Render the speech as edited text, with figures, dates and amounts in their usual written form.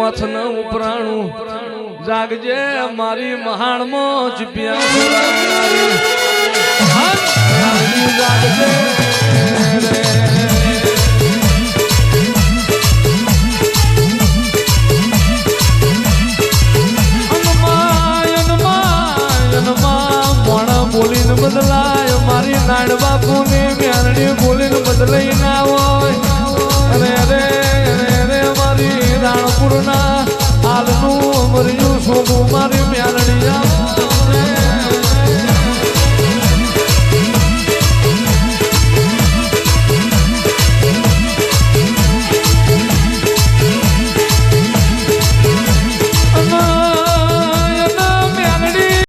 oath ન ઉપરાણું જાગજે મારી મહાણમાં ચીપિયા જાગજે બોલીને બદલાય મારી નાડ બાપુની મ્યાનડી બોલીને બદલાઈ ના હોય અરે અરે અરે મારી રાણપુરના હાલનું મર્યું શોભું મારી મ્યાનડી